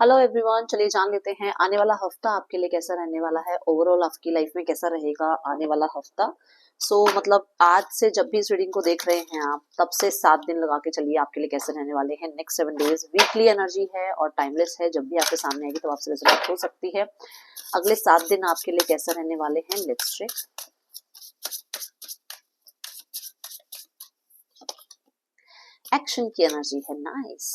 Hello everyone, चलिए जान लेते हैं आने वाला हफ्ता आपके लिए कैसा रहने वाला है। ओवरऑल आपकी लाइफ में कैसा रहेगा आने वाला हफ्ता। मतलब आज से जब भी इस रीडिंग को देख रहे हैं आप, तब से 7 दिन लगा के चलिए आपके लिए कैसे रहने वाले हैं। नेक्स्ट 7 डेज वीकली एनर्जी है और टाइमलेस है। जब भी आपके सामने आएगी तो आपसे रिजल्ट हो सकती है। अगले 7 दिन आपके लिए कैसे रहने वाले हैं, लेट्स चेक। एक्शन की एनर्जी है, नाइस।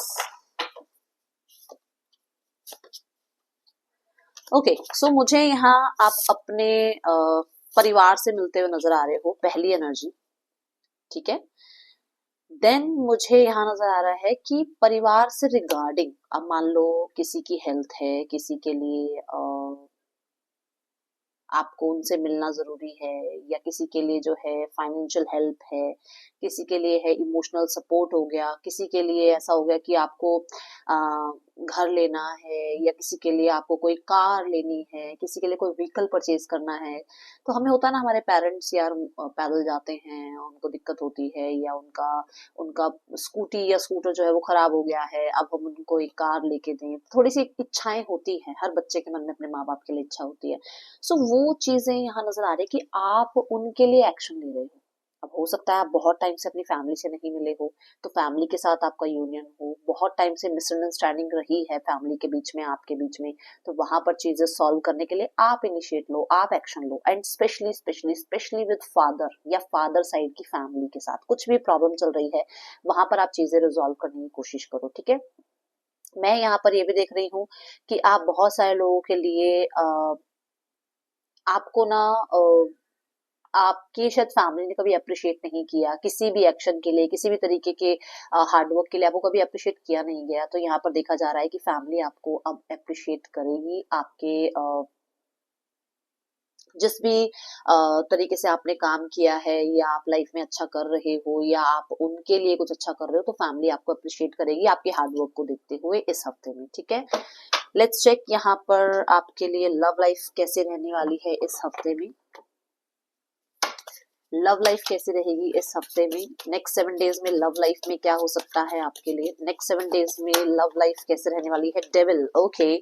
ओके, सो मुझे यहाँ आप अपने परिवार से मिलते हुए नजर आ रहे हो, पहली एनर्जी। ठीक है, देन मुझे यहाँ नजर आ रहा है कि परिवार से रिगार्डिंग, अब मान लो किसी की हेल्थ है, किसी के लिए आपको उनसे मिलना जरूरी है, या किसी के लिए जो है फाइनेंशियल हेल्प है, किसी के लिए है इमोशनल सपोर्ट हो गया, किसी के लिए ऐसा हो गया कि आपको घर लेना है, या किसी के लिए आपको कोई कार लेनी है, किसी के लिए कोई व्हीकल परचेज करना है। तो हमें होता है ना, हमारे पेरेंट्स यार पैदल जाते हैं, उनको दिक्कत होती है, या उनका उनका स्कूटी या स्कूटर जो है वो खराब हो गया है, अब हम उनको एक कार लेके दें। थोड़ी सी इच्छाएं होती हैं, हर बच्चे के मन में अपने माँ बाप के लिए इच्छा होती है। वो चीजें यहाँ नजर आ रही है कि आप उनके लिए एक्शन ले रहे हो। अब हो सकता है आप बहुत टाइम से अपनी फैमिली से नहीं मिले हो, तो फैमिली के साथ आपका यूनियन हो। बहुत टाइम से मिसअंडरस्टैंडिंग रही है फैमिली के बीच में, आपके बीच में, तो वहां पर चीजें सॉल्व करने के लिए आप इनिशिएट लो, आप action low. And specially specially specially with father या फादर साइड की फैमिली के साथ कुछ भी प्रॉब्लम चल रही है, वहां पर आप चीजें रिजॉल्व करने की कोशिश करो। ठीक है, मैं यहाँ पर ये भी देख रही हूँ कि आप बहुत सारे लोगों के लिए आपको ना आपकी शायद फैमिली ने कभी अप्रिशिएट नहीं किया किसी भी एक्शन के लिए, किसी भी तरीके के हार्डवर्क के लिए आपको कभी अप्रिशिएट किया नहीं गया। तो यहाँ पर देखा जा रहा है कि फैमिली आपको अब अप्रिशिएट करेगी, आपके जिस भी तरीके से आपने काम किया है, या आप लाइफ में अच्छा कर रहे हो, या आप उनके लिए कुछ अच्छा कर रहे हो, तो फैमिली आपको अप्रिशिएट करेगी आपके हार्डवर्क को देखते हुए इस हफ्ते में। ठीक है, लेट्स चेक यहाँ पर आपके लिए लव लाइफ कैसे रहने वाली है इस हफ्ते में। लव लाइफ कैसी रहेगी इस हफ्ते में, नेक्स्ट 7 डेज में लव लाइफ में क्या हो सकता है आपके लिए। नेक्स्ट 7 डेज में लव लाइफ कैसे रहने वाली है, devil. Okay,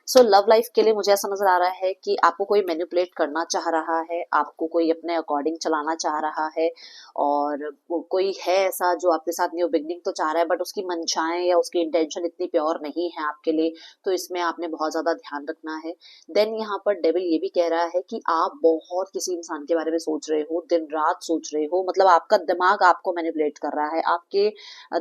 so love life के लिए मुझे ऐसा नजर आ रहा है कि आपको कोई मैनिपुलेट करना चाह रहा है, आपको कोई अपने अकॉर्डिंग चलाना चाह रहा है, और कोई है ऐसा जो आपके साथ न्यू बिगनिंग तो चाह रहा है, बट उसकी मंशाएं या उसकी इंटेंशन इतनी प्योर नहीं है आपके लिए। तो इसमें आपने बहुत ज्यादा ध्यान रखना है। देन यहाँ पर डेविल ये भी कह रहा है कि आप बहुत किसी इंसान के बारे में सोच रहे हो, दिन रात सोच रहे हो, मतलब आपका दिमाग आपको मैनिपुलेट कर रहा है। आपके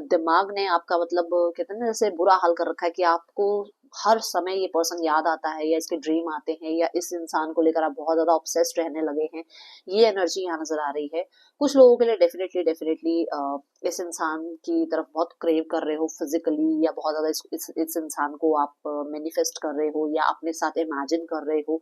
दिमाग ने आपका, मतलब कहते हैं ना, जैसे बुरा हाल कर रखा है कि आपको हर समय ये पर्सन याद आता है, या इसके ड्रीम आते हैं, या इस इंसान को लेकर आप बहुत ज्यादा ऑब्सेस्ड रहने लगे हैं। ये एनर्जी यहाँ नजर आ रही है। कुछ लोगों के लिए डेफिनेटली डेफिनेटली इस इंसान की तरफ बहुत क्रेव कर रहे हो फिजिकली, या बहुत ज्यादा इस इंसान को आप मैनिफेस्ट कर रहे हो, या अपने साथ इमेजिन कर रहे हो।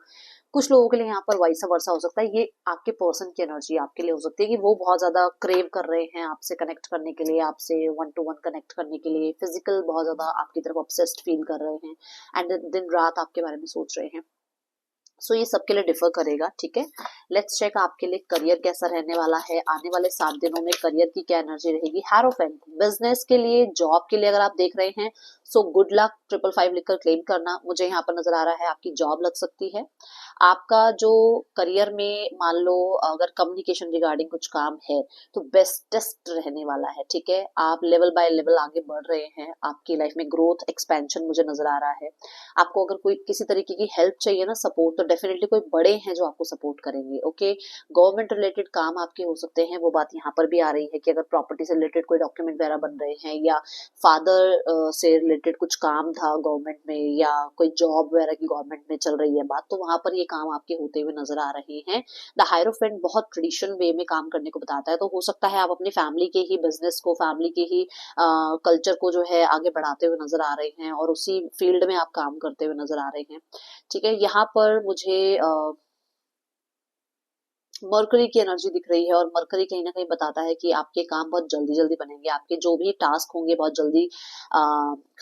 कुछ लोगों के लिए यहाँ पर वाइसा वर्सा हो सकता है। ये आपके पर्सन की एनर्जी आपके लिए हो सकती है कि वो बहुत ज्यादा क्रेव कर रहे हैं आपसे कनेक्ट करने के लिए, आपसे वन टू वन कनेक्ट करने के लिए, फिजिकल बहुत ज्यादा आपकी तरफ ऑब्सेस्ड फील कर रहे हैं, एंड दिन रात आपके बारे में सोच रहे हैं। ये सबके लिए डिफर करेगा। ठीक है, लेट्स चेक आपके लिए करियर कैसा रहने वाला है। आने वाले 7 दिनों में करियर की क्या एनर्जी रहेगी। हैरोफेंट, बिजनेस के लिए, जॉब के लिए अगर आप देख रहे हैं, गुड लक। 555 लिखकर क्लेम करना। मुझे यहाँ पर नजर आ रहा है आपकी जॉब लग सकती है। आपका जो करियर में, मान लो अगर कम्युनिकेशन रिगार्डिंग कुछ काम है, तो बेस्टेस्ट रहने वाला है। ठीक है, आप लेवल बाय लेवल आगे बढ़ रहे हैं, आपकी लाइफ में ग्रोथ एक्सपेंशन मुझे नजर आ रहा है। आपको अगर कोई किसी तरीके की हेल्प चाहिए ना, सपोर्ट, तो डेफिनेटली कोई बड़े हैं जो आपको सपोर्ट करेंगे। ओके, गवर्नमेंट रिलेटेड काम आपके हो सकते हैं, वो बात यहाँ पर भी आ रही है कि अगर प्रॉपर्टी से रिलेटेड कोई डॉक्यूमेंट वगैरह बन रहे हैं, या फादर से रिलेटेड कुछ काम था गवर्नमेंट में, या कोई जॉब वगैरह की गवर्नमेंट में चल रही है बात, तो वहां पर ये काम आपके होते हुए नजर आ रहे हैं। द हायरोफेंट बहुत ट्रेडिशनल वे में काम करने को बताता है, तो हो सकता है आप अपनी फैमिली के ही बिजनेस को, फैमिली के ही कल्चर को जो है आगे बढ़ाते हुए नजर आ रहे हैं, और उसी फील्ड में आप काम करते हुए नजर आ रहे हैं। ठीक है, यहाँ पर मुझे मरकरी की एनर्जी दिख रही है, और मरकरी कहीं ना कहीं बताता है कि आपके काम बहुत जल्दी जल्दी बनेंगे, आपके जो भी टास्क होंगे बहुत जल्दी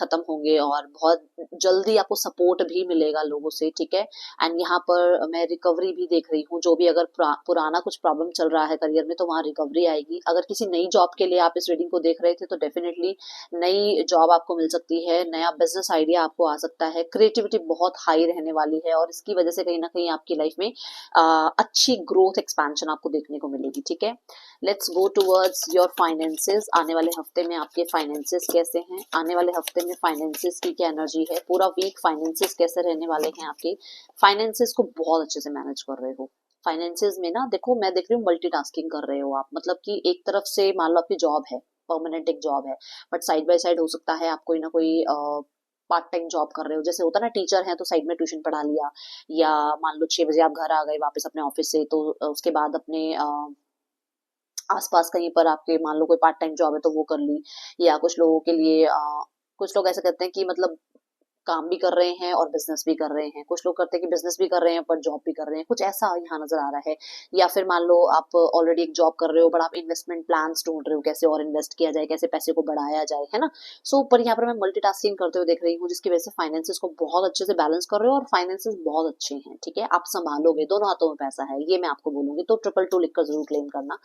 खत्म होंगे और बहुत जल्दी आपको सपोर्ट भी मिलेगा लोगों से, ठीक है। एंड यहाँ पर मैं रिकवरी भी देख रही हूँ, जो भी अगर पुराना कुछ प्रॉब्लम चल रहा है करियर में तो वहाँ रिकवरी आएगी। अगर किसी नई जॉब के लिए आप इस रीडिंग को देख रहे थे तो डेफिनेटली नई जॉब आपको मिल सकती है, नया बिजनेस आइडिया आपको आ सकता है, क्रिएटिविटी बहुत हाई रहने वाली है और इसकी वजह से कहीं ना कहीं आपकी लाइफ में अच्छी ग्रोथ एक्सपेंशन आपको देखने को मिलेगी, ठीक है। Let's go towards your finances. आने वाले हफ्ते में आपके फाइनेंसेस कैसे हैं, आने वाले हफ्ते में फाइनेंसेस की क्या एनर्जी है, पूरा वीक फाइनेंसेस कैसे रहने वाले हैं आपके। फाइनेंसेस को बहुत अच्छे से मैनेज कर रहे हो। फाइनेंसेस में ना देखो, मैं देख रही हूँ मल्टीटास्किंग कर रहे हो आप, मतलब कि एक तरफ से मान लो आपकी जॉब है, परमानेंट एक जॉब है, बट साइड बाय साइड हो सकता है आप कोई ना कोई पार्ट टाइम जॉब कर रहे हो। जैसे होता है ना, टीचर है तो साइड में ट्यूशन पढ़ा लिया, या मान लो 6 बजे आप घर आ गए वापस अपने ऑफिस से, तो उसके बाद अपने आसपास कहीं पर आपके मान लो कोई पार्ट टाइम जॉब है तो वो कर ली। या कुछ लोगों के लिए कुछ लोग ऐसे करते हैं कि मतलब काम भी कर रहे हैं और बिजनेस भी कर रहे हैं, कुछ लोग करते हैं कि बिजनेस भी कर रहे हैं पर जॉब भी कर रहे हैं, कुछ ऐसा यहाँ नजर आ रहा है। या फिर मान लो आप ऑलरेडी एक जॉब कर रहे हो बट आप इन्वेस्टमेंट प्लान्स ढूंढ रहे हो, कैसे और इन्वेस्ट किया जाए, कैसे पैसे को बढ़ाया जाए, है ना। सो पर यहाँ पर मैं मल्टीटास्किंग करते हुए देख रही हूँ, जिसकी वजह से फाइनेंसेस को बहुत अच्छे से बैलेंस कर रहे हो और फाइनेंसेस बहुत अच्छे हैं, ठीक है। आप संभालोगे, दोनों हाथों में पैसा है, ये मैं आपको बोलूंगी, तो 222 लिखकर जरूर क्लेम करना।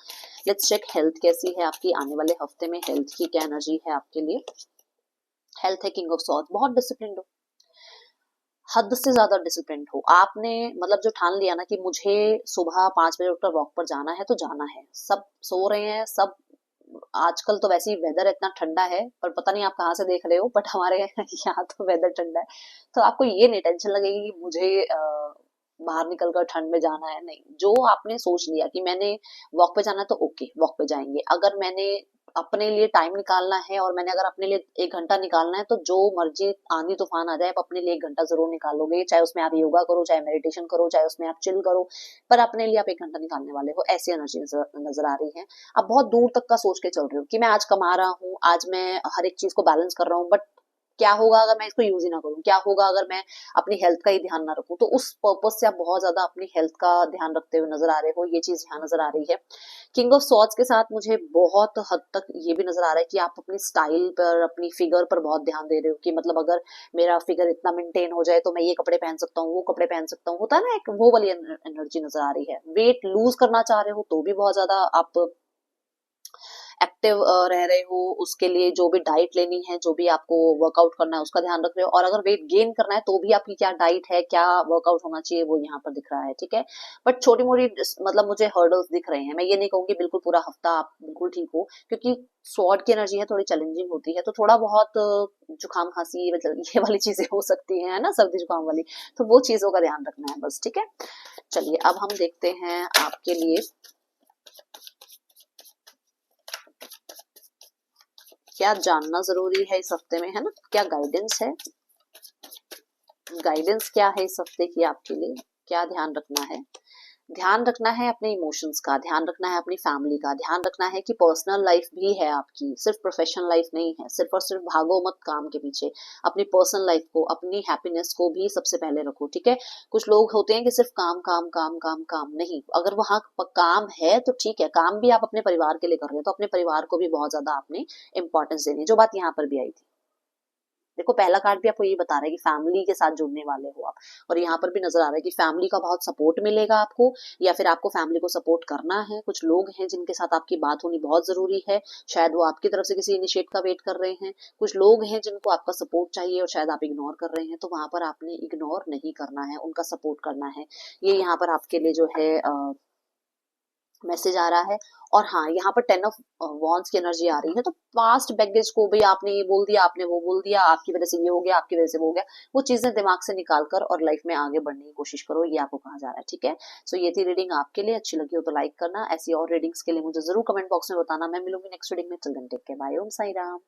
लेट्स चेक हेल्थ कैसी है आपकी आने वाले हफ्ते में, हेल्थ की क्या एनर्जी है आपके लिए। हेल्थ है किंग ऑफ सॉर्ड्स, बहुत डिसिप्लिन हो, हद से ज्यादा डिसिप्लिन हो आपने। मतलब जो ठान लिया ना कि मुझे सुबह 5 बजे उठकर वॉक पर जाना है तो जाना है। सब सो रहे हैं, सब आजकल तो वैसे ही वेदर इतना ठंडा है, पर पता नहीं आप कहाँ से देख रहे हो, बट हमारे यहाँ तो वेदर ठंडा है, तो आपको ये नहीं टेंशन लगेगी कि मुझे बाहर निकल कर ठंड में जाना है। नहीं, जो आपने सोच लिया कि मैंने वॉक पे जाना है तो ओके, वॉक पे जाएंगे। अगर मैंने अपने लिए टाइम निकालना है और मैंने अगर अपने लिए 1 घंटा निकालना है तो जो मर्जी आंधी तूफान आ जाए आप अपने लिए 1 घंटा जरूर निकालोगे, चाहे उसमें आप योगा करो, चाहे मेडिटेशन करो, चाहे उसमें आप चिल करो, पर अपने लिए आप 1 घंटा निकालने वाले हो। ऐसी एनर्जी नजर आ रही है। आप बहुत दूर तक का सोच के चल रहे हो कि मैं आज कमा रहा हूँ, आज मैं हर एक चीज को बैलेंस कर रहा हूँ, बट क्या होगा अगर मैं इसको यूज ही ना करूं, क्या होगा अगर मैं अपनी हेल्थ का ही ध्यान ना रखूं। तो उस पर्पज से आप बहुत ज्यादा अपनी हेल्थ का ध्यान रखते हुए नजर आ रहे हो, ये चीज यहाँ नजर आ रही है। किंग ऑफ सॉर्ड्स के साथ मुझे बहुत हद तक ये भी नजर आ रहा है कि आप अपनी स्टाइल पर, अपनी फिगर पर बहुत ध्यान दे रहे हो कि मतलब अगर मेरा फिगर इतना मेंटेन हो जाए तो मैं ये कपड़े पहन सकता हूँ, वो कपड़े पहन सकता हूँ, होता है ना, एक वो वाली एनर्जी नजर आ रही है। वेट लूज करना चाह रहे हो तो भी बहुत ज्यादा आप एक्टिव रह रहे हो, उसके लिए जो भी डाइट लेनी है, जो भी आपको वर्कआउट करना है उसका ध्यान रख रहे हो, और अगर वेट गेन करना है तो भी आपकी क्या डाइट है, क्या वर्कआउट होना चाहिए, वो यहाँ पर दिख रहा है, ठीक है। बट छोटी मोटी मतलब मुझे हर्डल्स दिख रहे हैं। मैं ये नहीं कहूंगी बिल्कुल पूरा हफ्ता आप बिल्कुल ठीक हो, क्योंकि स्वॉर्ड की एनर्जी है, थोड़ी चैलेंजिंग होती है, तो थोड़ा बहुत जुकाम खांसी मतलब ये वाली चीजें हो सकती है ना, सर्दी जुकाम वाली, तो वो चीजों का ध्यान रखना है बस, ठीक है। चलिए अब हम देखते हैं आपके लिए क्या जानना जरूरी है इस हफ्ते में, है ना, क्या गाइडेंस है, गाइडेंस क्या है इस हफ्ते की आपके लिए, क्या ध्यान रखना है। ध्यान रखना है अपने इमोशंस का, ध्यान रखना है अपनी फैमिली का, ध्यान रखना है कि पर्सनल लाइफ भी है आपकी, सिर्फ प्रोफेशनल लाइफ नहीं है। सिर्फ और सिर्फ भागो मत काम के पीछे, अपनी पर्सनल लाइफ को, अपनी हैप्पीनेस को भी सबसे पहले रखो, ठीक है। कुछ लोग होते हैं कि सिर्फ काम काम काम काम काम, नहीं, अगर वहां काम है तो ठीक है, काम भी आप अपने परिवार के लिए कर रहे हो तो अपने परिवार को भी बहुत ज्यादा आपने इंपॉर्टेंस देनी है, जो बात यहाँ पर भी आई थी। देखो पहला कार्ड भी आपको यही बता रहा है कि फैमिली के साथ जुड़ने वाले हो आप, और यहाँ पर भी नजर आ रहा है कि फैमिली का बहुत सपोर्ट मिलेगा आपको, या फिर आपको फैमिली को सपोर्ट करना है। कुछ लोग हैं जिनके साथ आपकी बात होनी बहुत जरूरी है, शायद वो आपकी तरफ से किसी इनिशिएट का वेट कर रहे हैं। कुछ लोग हैं जिनको आपका सपोर्ट चाहिए और शायद आप इग्नोर कर रहे हैं, तो वहां पर आपने इग्नोर नहीं करना है, उनका सपोर्ट करना है। ये यहाँ पर आपके लिए जो है मैसेज आ रहा है। और हाँ, यहाँ पर 10 ऑफ वॉन्ड्स की एनर्जी आ रही है, तो पास्ट बैगेज को भी आपने ये बोल दिया, आपने वो बोल दिया, आपकी वजह से ये हो गया, आपकी वजह से वो हो गया, वो चीजें दिमाग से निकाल कर और लाइफ में आगे बढ़ने की कोशिश करो, ये आपको कहा जा रहा है, ठीक है। सो ये थी रीडिंग आपके लिए, अच्छी लगी हो तो लाइक करना, ऐसी और रीडिंग्स के लिए मुझे जरूर कमेंट बॉक्स में बताना। मैं मिलूंगी नेक्स्ट रीडिंग में, till then take care, bye, Om Sai Ram.